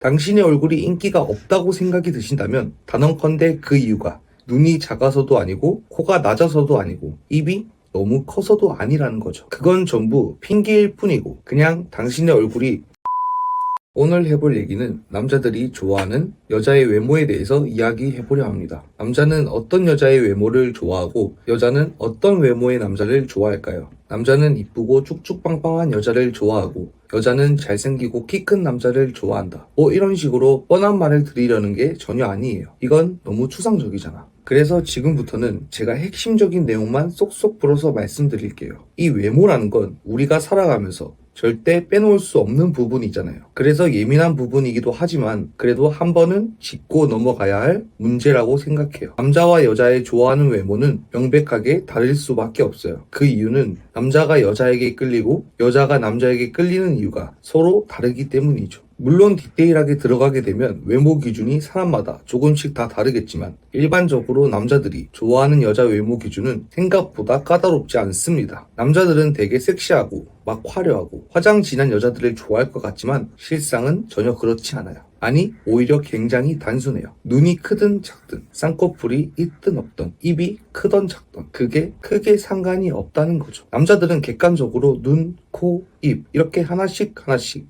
당신의 얼굴이 인기가 없다고 생각이 드신다면 단언컨대 그 이유가 눈이 작아서도 아니고 코가 낮아서도 아니고 입이 너무 커서도 아니라는 거죠. 그건 전부 핑계일 뿐이고 그냥 당신의 얼굴이. 오늘 해볼 얘기는 남자들이 좋아하는 여자의 외모에 대해서 이야기해보려 합니다. 남자는 어떤 여자의 외모를 좋아하고 여자는 어떤 외모의 남자를 좋아할까요? 남자는 이쁘고 쭉쭉빵빵한 여자를 좋아하고 여자는 잘생기고 키 큰 남자를 좋아한다. 뭐 이런 식으로 뻔한 말을 드리려는 게 전혀 아니에요. 이건 너무 추상적이잖아. 그래서 지금부터는 제가 핵심적인 내용만 쏙쏙 풀어서 말씀드릴게요. 이 외모라는 건 우리가 살아가면서 절대 빼놓을 수 없는 부분이잖아요. 그래서 예민한 부분이기도 하지만 그래도 한 번은 짚고 넘어가야 할 문제라고 생각해요. 남자와 여자의 좋아하는 외모는 명백하게 다를 수밖에 없어요. 그 이유는 남자가 여자에게 끌리고 여자가 남자에게 끌리는 이유가 서로 다르기 때문이죠. 물론 디테일하게 들어가게 되면 외모 기준이 사람마다 조금씩 다 다르겠지만 일반적으로 남자들이 좋아하는 여자 외모 기준은 생각보다 까다롭지 않습니다. 남자들은 되게 섹시하고 막 화려하고 화장 진한 여자들을 좋아할 것 같지만 실상은 전혀 그렇지 않아요. 아니, 오히려 굉장히 단순해요. 눈이 크든 작든, 쌍꺼풀이 있든 없든, 입이 크던 작든, 그게 크게 상관이 없다는 거죠. 남자들은 객관적으로 눈, 코, 입 이렇게 하나씩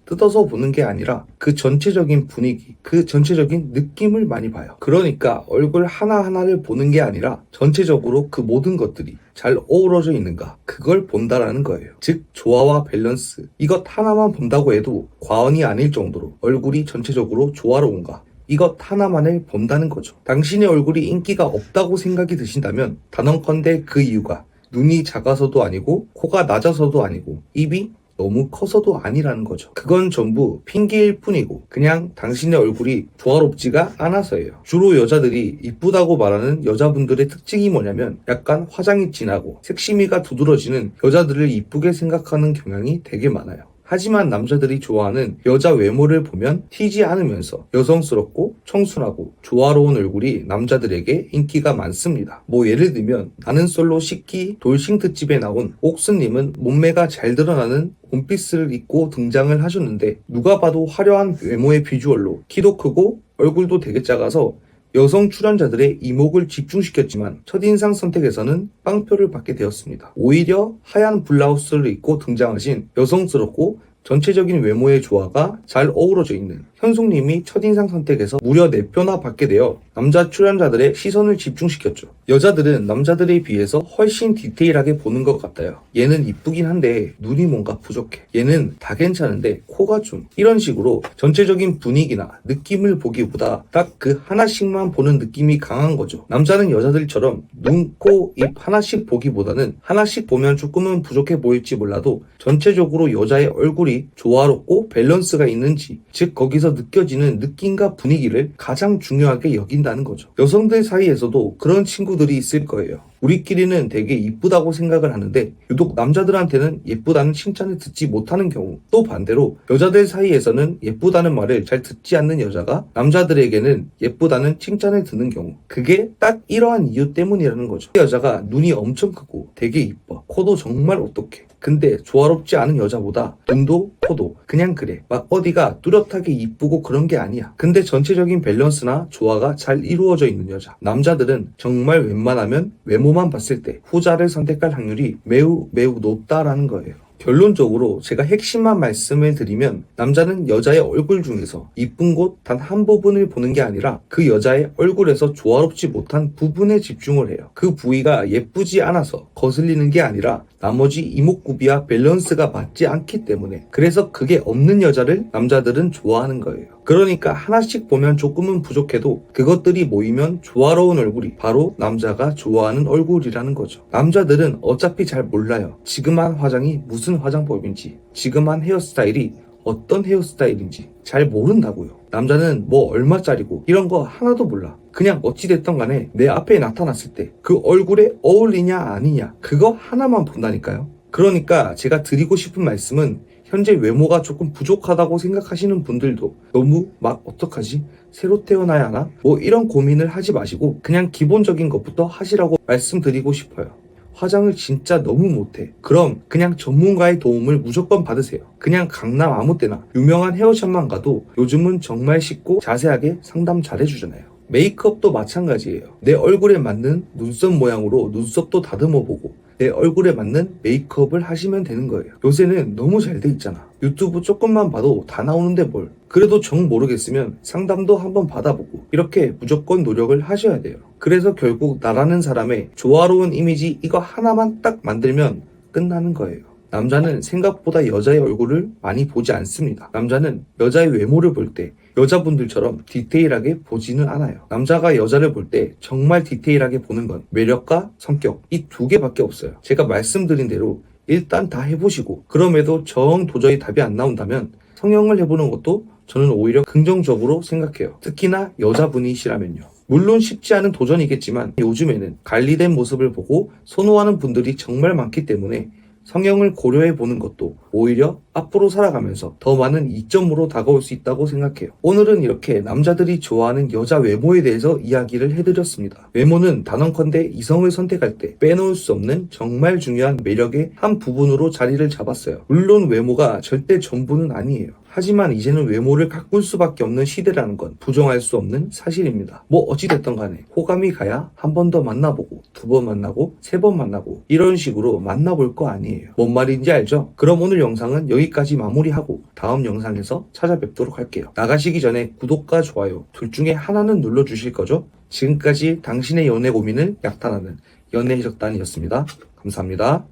뜯어서 보는 게 아니라 그 전체적인 분위기, 그 전체적인 느낌을 많이 봐요. 그러니까 얼굴 하나하나를 보는 게 아니라 전체적으로 그 모든 것들이 잘 어우러져 있는가, 그걸 본다라는 거예요. 즉 조화와 밸런스, 이것 하나만 본다고 해도 과언이 아닐 정도로 얼굴이 전체적으로 조화로운가, 이것 하나만을 본다는 거죠. 당신의 얼굴이 인기가 없다고 생각이 드신다면 단언컨대 그 이유가 눈이 작아서도 아니고 코가 낮아서도 아니고 입이 너무 커서도 아니라는 거죠. 그건 전부 핑계일 뿐이고 그냥 당신의 얼굴이 조화롭지가 않아서예요. 주로 여자들이 이쁘다고 말하는 여자분들의 특징이 뭐냐면 약간 화장이 진하고 섹시미가 두드러지는 여자들을 이쁘게 생각하는 경향이 되게 많아요. 하지만 남자들이 좋아하는 여자 외모를 보면 튀지 않으면서 여성스럽고 청순하고 조화로운 얼굴이 남자들에게 인기가 많습니다. 뭐 예를 들면 나는 솔로 10기 돌싱 특집에 나온 옥수님은 몸매가 잘 드러나는 원피스를 입고 등장을 하셨는데 누가 봐도 화려한 외모의 비주얼로 키도 크고 얼굴도 되게 작아서 여성 출연자들의 이목을 집중시켰지만 첫인상 선택에서는 빵표를 받게 되었습니다. 오히려 하얀 블라우스를 입고 등장하신 여성스럽고 전체적인 외모의 조화가 잘 어우러져 있는 현숙님이 첫인상 선택에서 무려 4표나 받게 되어 남자 출연자들의 시선을 집중시켰죠. 여자들은 남자들에 비해서 훨씬 디테일하게 보는 것 같아요. 얘는 이쁘긴 한데 눈이 뭔가 부족해. 얘는 다 괜찮은데 코가 좀, 이런 식으로 전체적인 분위기나 느낌을 보기보다 딱 그 하나씩만 보는 느낌이 강한 거죠. 남자는 여자들처럼 눈, 코, 입 하나씩 보기보다는 하나씩 보면 조금은 부족해 보일지 몰라도 전체적으로 여자의 얼굴이 조화롭고 밸런스가 있는지, 즉 거기서 느껴지는 느낌과 분위기를 가장 중요하게 여긴다는 거죠. 여성들 사이에서도 그런 친구들이 있을 거예요. 우리끼리는 되게 이쁘다고 생각을 하는데 유독 남자들한테는 예쁘다는 칭찬을 듣지 못하는 경우, 또 반대로 여자들 사이에서는 예쁘다는 말을 잘 듣지 않는 여자가 남자들에게는 예쁘다는 칭찬을 듣는 경우, 그게 딱 이러한 이유 때문이라는 거죠. 여자가 눈이 엄청 크고 되게 이뻐, 코도 정말 어떡해, 근데 조화롭지 않은 여자보다 눈도 코도 그냥 그래, 막 어디가 뚜렷하게 이쁘고 그런 게 아니야. 근데 전체적인 밸런스나 조화가 잘 이루어져 있는 여자, 남자들은 정말 웬만하면 외모만 봤을 때 후자를 선택할 확률이 매우 높다라는 거예요. 결론적으로 제가 핵심만 말씀을 드리면 남자는 여자의 얼굴 중에서 이쁜 곳 단 한 부분을 보는 게 아니라 그 여자의 얼굴에서 조화롭지 못한 부분에 집중을 해요. 그 부위가 예쁘지 않아서 거슬리는 게 아니라 나머지 이목구비와 밸런스가 맞지 않기 때문에, 그래서 그게 없는 여자를 남자들은 좋아하는 거예요. 그러니까 하나씩 보면 조금은 부족해도 그것들이 모이면 조화로운 얼굴이 바로 남자가 좋아하는 얼굴이라는 거죠. 남자들은 어차피 잘 몰라요. 지금 한 화장이 무슨 화장법인지, 지금 한 헤어스타일이 어떤 헤어스타일인지 잘 모른다고요. 남자는 뭐 얼마짜리고 이런 거 하나도 몰라. 그냥 어찌됐던 간에 내 앞에 나타났을 때 그 얼굴에 어울리냐 아니냐, 그거 하나만 본다니까요. 그러니까 제가 드리고 싶은 말씀은 현재 외모가 조금 부족하다고 생각하시는 분들도 너무 막 어떡하지? 새로 태어나야 하나? 뭐 이런 고민을 하지 마시고 그냥 기본적인 것부터 하시라고 말씀드리고 싶어요. 화장을 진짜 너무 못해. 그럼 그냥 전문가의 도움을 무조건 받으세요. 그냥 강남 아무 때나 유명한 헤어샵만 가도 요즘은 정말 쉽고 자세하게 상담 잘 해주잖아요. 메이크업도 마찬가지예요. 내 얼굴에 맞는 눈썹 모양으로 눈썹도 다듬어보고 내 얼굴에 맞는 메이크업을 하시면 되는 거예요. 요새는 너무 잘 돼 있잖아. 유튜브 조금만 봐도 다 나오는데 뭘. 그래도 정 모르겠으면 상담도 한번 받아보고 이렇게 무조건 노력을 하셔야 돼요. 그래서 결국 나라는 사람의 조화로운 이미지 이거 하나만 딱 만들면 끝나는 거예요. 남자는 생각보다 여자의 얼굴을 많이 보지 않습니다. 남자는 여자의 외모를 볼 때 여자분들처럼 디테일하게 보지는 않아요. 남자가 여자를 볼 때 정말 디테일하게 보는 건 매력과 성격 이 두 개밖에 없어요. 제가 말씀드린 대로 일단 다 해보시고 그럼에도 정 도저히 답이 안 나온다면 성형을 해보는 것도 저는 오히려 긍정적으로 생각해요. 특히나 여자분이시라면요. 물론 쉽지 않은 도전이겠지만 요즘에는 관리된 모습을 보고 선호하는 분들이 정말 많기 때문에 성형을 고려해 보는 것도 오히려 앞으로 살아가면서 더 많은 이점으로 다가올 수 있다고 생각해요. 오늘은 이렇게 남자들이 좋아하는 여자 외모에 대해서 이야기를 해드렸습니다. 외모는 단언컨대 이성을 선택할 때 빼놓을 수 없는 정말 중요한 매력의 한 부분으로 자리를 잡았어요. 물론 외모가 절대 전부는 아니에요. 하지만 이제는 외모를 가꿀 수밖에 없는 시대라는 건 부정할 수 없는 사실입니다. 뭐 어찌됐든 간에 호감이 가야 한 번 더 만나보고 두 번 만나고 세 번 만나고 이런 식으로 만나볼 거 아니에요. 뭔 말인지 알죠? 그럼 오늘 영상은 여기까지 마무리하고 다음 영상에서 찾아뵙도록 할게요. 나가시기 전에 구독과 좋아요 둘 중에 하나는 눌러주실 거죠? 지금까지 당신의 연애 고민을 약탈하는 연애해적단이었습니다. 감사합니다.